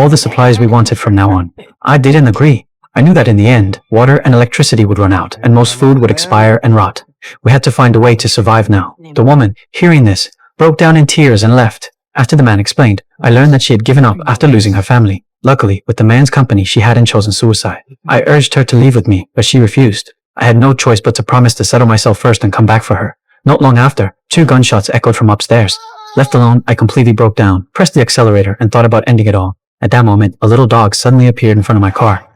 all the supplies we wanted from now on. I didn't agree. I knew that in the end, water and electricity would run out, and most food would expire and rot. We had to find a way to survive now. The woman, hearing this, broke down in tears and left. After the man explained, I learned that she had given up after losing her family. Luckily, with the man's company, she hadn't chosen suicide. I urged her to leave with me, but she refused. I had no choice but to promise to settle myself first and come back for her. Not long after, 2 gunshots echoed from upstairs. Left alone, I completely broke down, pressed the accelerator, and thought about ending it all. At that moment, a little dog suddenly appeared in front of my car.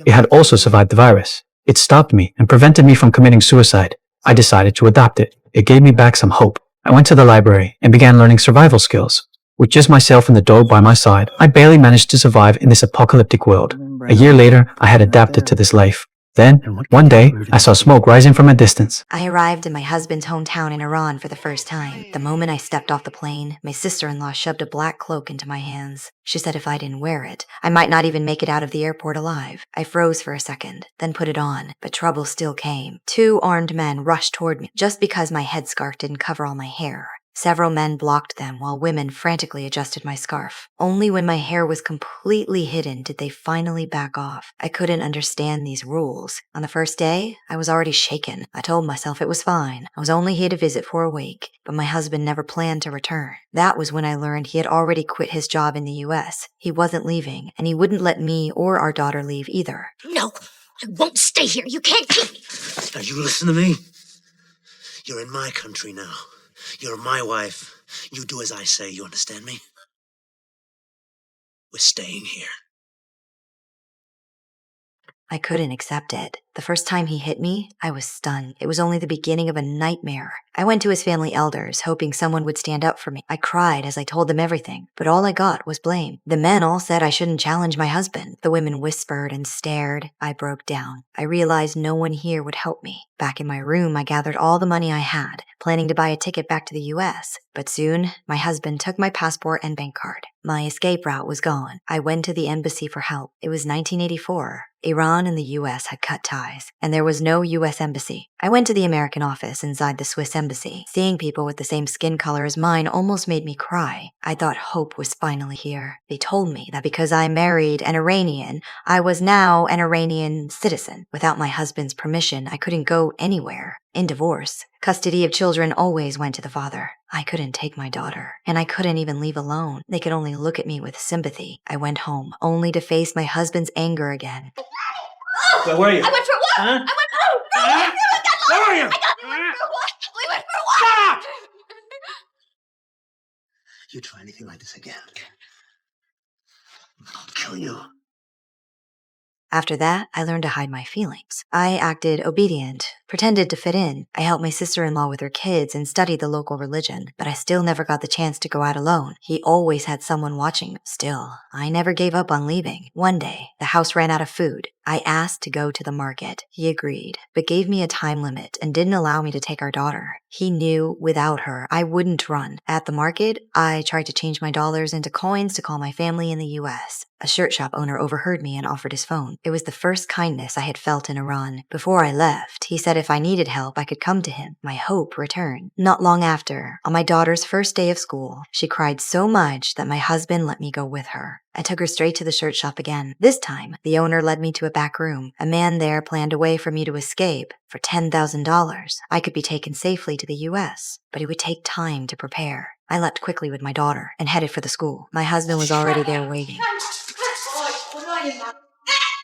It had also survived the virus. It stopped me and prevented me from committing suicide. I decided to adopt it. It gave me back some hope. I went to the library and began learning survival skills. With just myself and the dog by my side, I barely managed to survive in this apocalyptic world. A year later, I had adapted to this life. Then, one day, I saw smoke rising from a distance. I arrived in my husband's hometown in Iran for the first time. The moment I stepped off the plane, my sister-in-law shoved a black cloak into my hands. She said if I didn't wear it, I might not even make it out of the airport alive. I froze for a second, then put it on, but trouble still came. 2 armed men rushed toward me just because my headscarf didn't cover all my hair. Several men blocked them while women frantically adjusted my scarf. Only when my hair was completely hidden did they finally back off. I couldn't understand these rules. On the first day, I was already shaken. I told myself it was fine. I was only here to visit for a week, but my husband never planned to return. That was when I learned he had already quit his job in the US. He wasn't leaving, and he wouldn't let me or our daughter leave either. No, I won't stay here. You can't keep me. Now you listen to me. You're in my country now. You're my wife. You do as I say, you understand me? We're staying here. I couldn't accept it. The first time he hit me, I was stunned. It was only the beginning of a nightmare. I went to his family elders, hoping someone would stand up for me. I cried as I told them everything, but all I got was blame. The men all said I shouldn't challenge my husband. The women whispered and stared. I broke down. I realized no one here would help me. Back in my room, I gathered all the money I had, planning to buy a ticket back to the US. But soon, my husband took my passport and bank card. My escape route was gone. I went to the embassy for help. It was 1984. Iran and the US had cut ties, and there was no US embassy. I went to the American office inside the Swiss embassy. Seeing people with the same skin color as mine almost made me cry. I thought hope was finally here. They told me that because I married an Iranian, I was now an Iranian citizen. Without my husband's permission, I couldn't go anywhere. In divorce, custody of children always went to the father. I couldn't take my daughter, and I couldn't even leave alone. They could only look at me with sympathy. I went home, only to face my husband's anger again. Where were you? I went for a walk. Huh? I went for a walk. Where were you? I got we went for a walk. We went for a walk. Stop! You try anything like this again, I'll kill you. After that, I learned to hide my feelings. I acted obedient, pretended to fit in. I helped my sister-in-law with her kids and studied the local religion, but I still never got the chance to go out alone. He always had someone watching. Still, I never gave up on leaving. One day, the house ran out of food. I asked to go to the market. He agreed, but gave me a time limit and didn't allow me to take our daughter. He knew without her, I wouldn't run. At the market, I tried to change my dollars into coins to call my family in the US. A shirt shop owner overheard me and offered his phone. It was the first kindness I had felt in Iran. Before I left, he said if I needed help, I could come to him. My hope returned. Not long after, on my daughter's first day of school, she cried so much that my husband let me go with her. I took her straight to the shirt shop again. This time, the owner led me to a back room. A man there planned a way for me to escape. For $10,000, I could be taken safely to the US, but it would take time to prepare. I left quickly with my daughter and headed for the school. My husband was already there waiting.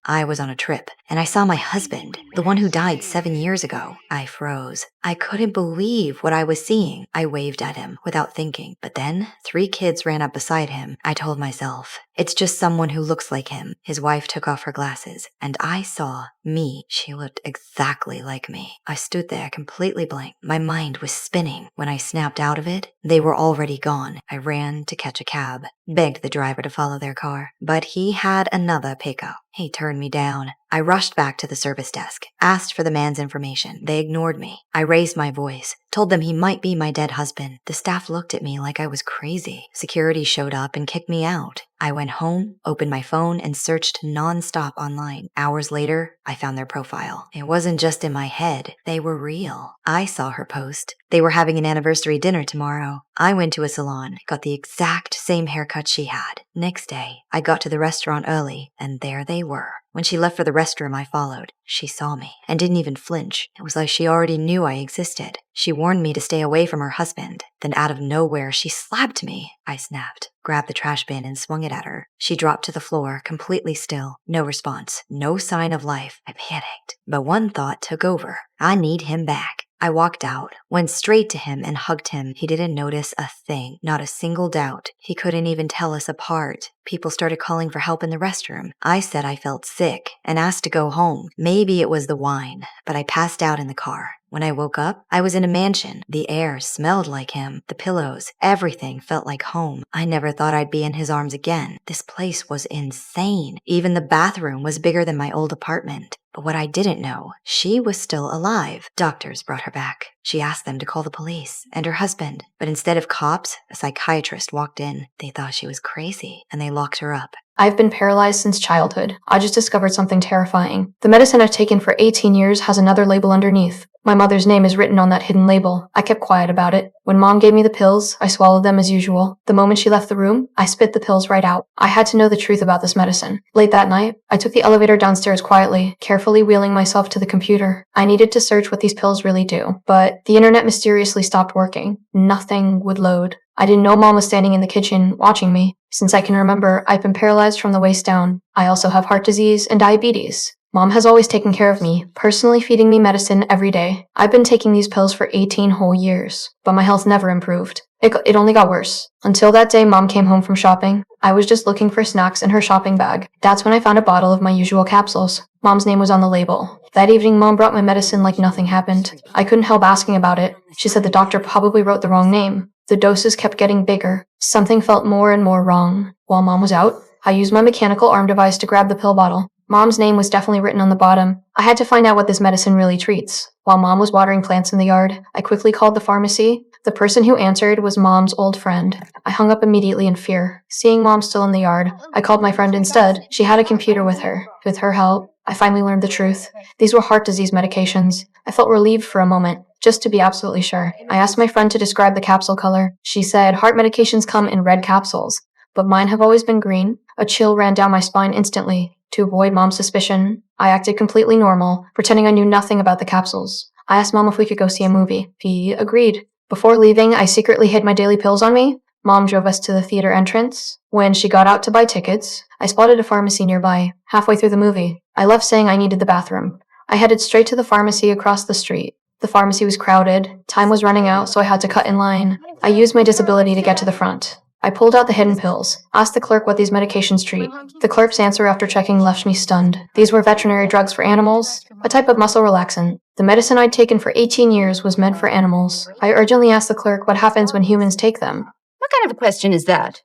I was on a trip, and I saw my husband, the one who died 7 years ago. I froze. I couldn't believe what I was seeing. I waved at him without thinking, but then 3 kids ran up beside him. I told myself, it's just someone who looks like him. His wife took off her glasses, and I saw me. She looked exactly like me. I stood there completely blank. My mind was spinning. When I snapped out of it, they were already gone. I ran to catch a cab, begged the driver to follow their car, but he had another pickup. He turned me down. I rushed back to the service desk, asked for the man's information. They ignored me. I raised my voice, told them he might be my dead husband. The staff looked at me like I was crazy. Security showed up and kicked me out. I went home, opened my phone, and searched non-stop online. Hours later, I found their profile. It wasn't just in my head. They were real. I saw her post. They were having an anniversary dinner tomorrow. I went to a salon, got the exact same haircut she had. Next day, I got to the restaurant early, and there they were. When she left for the restroom, I followed. She saw me and didn't even flinch. It was like she already knew I existed. She warned me to stay away from her husband. Then out of nowhere, she slapped me. I snapped, grabbed the trash bin and swung it at her. She dropped to the floor, completely still. No response, no sign of life. I panicked, but one thought took over. I need him back. I walked out, went straight to him and hugged him. He didn't notice a thing, not a single doubt. He couldn't even tell us apart. People started calling for help in the restroom. I said I felt sick and asked to go home. Maybe it was the wine, but I passed out in the car. When I woke up, I was in a mansion. The air smelled like him. The pillows, everything felt like home. I never thought I'd be in his arms again. This place was insane. Even the bathroom was bigger than my old apartment. But what I didn't know, she was still alive. Doctors brought her back. She asked them to call the police and her husband. But instead of cops, a psychiatrist walked in. They thought she was crazy and they locked her up. I've been paralyzed since childhood. I just discovered something terrifying. The medicine I've taken for 18 years has another label underneath. My mother's name is written on that hidden label. I kept quiet about it. When Mom gave me the pills, I swallowed them as usual. The moment she left the room, I spit the pills right out. I had to know the truth about this medicine. Late that night, I took the elevator downstairs quietly, carefully wheeling myself to the computer. I needed to search what these pills really do, but the internet mysteriously stopped working. Nothing would load. I didn't know Mom was standing in the kitchen watching me. Since I can remember, I've been paralyzed from the waist down. I also have heart disease and diabetes. Mom has always taken care of me, personally feeding me medicine every day. I've been taking these pills for 18 whole years, but my health never improved. It only got worse. Until that day Mom came home from shopping. I was just looking for snacks in her shopping bag. That's when I found a bottle of my usual capsules. Mom's name was on the label. That evening, Mom brought my medicine like nothing happened. I couldn't help asking about it. She said the doctor probably wrote the wrong name. The doses kept getting bigger. Something felt more and more wrong. While Mom was out, I used my mechanical arm device to grab the pill bottle. Mom's name was definitely written on the bottom. I had to find out what this medicine really treats. While Mom was watering plants in the yard, I quickly called the pharmacy. The person who answered was Mom's old friend. I hung up immediately in fear. Seeing Mom still in the yard, I called my friend instead. She had a computer with her. With her help, I finally learned the truth. These were heart disease medications. I felt relieved for a moment, just to be absolutely sure. I asked my friend to describe the capsule color. She said heart medications come in red capsules, but mine have always been green. A chill ran down my spine instantly. To avoid Mom's suspicion, I acted completely normal, pretending I knew nothing about the capsules. I asked Mom if we could go see a movie. She agreed. Before leaving, I secretly hid my daily pills on me. Mom drove us to the theater entrance. When she got out to buy tickets, I spotted a pharmacy nearby. Halfway through the movie, I left saying I needed the bathroom. I headed straight to the pharmacy across the street. The pharmacy was crowded. Time was running out, so I had to cut in line. I used my disability to get to the front. I pulled out the hidden pills, asked the clerk what these medications treat. The clerk's answer after checking left me stunned. These were veterinary drugs for animals, a type of muscle relaxant. The medicine I'd taken for 18 years was meant for animals. I urgently asked the clerk what happens when humans take them. What kind of a question is that?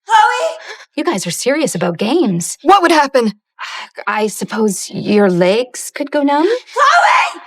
Chloe! You guys are serious about games. What would happen? I suppose your legs could go numb? Chloe!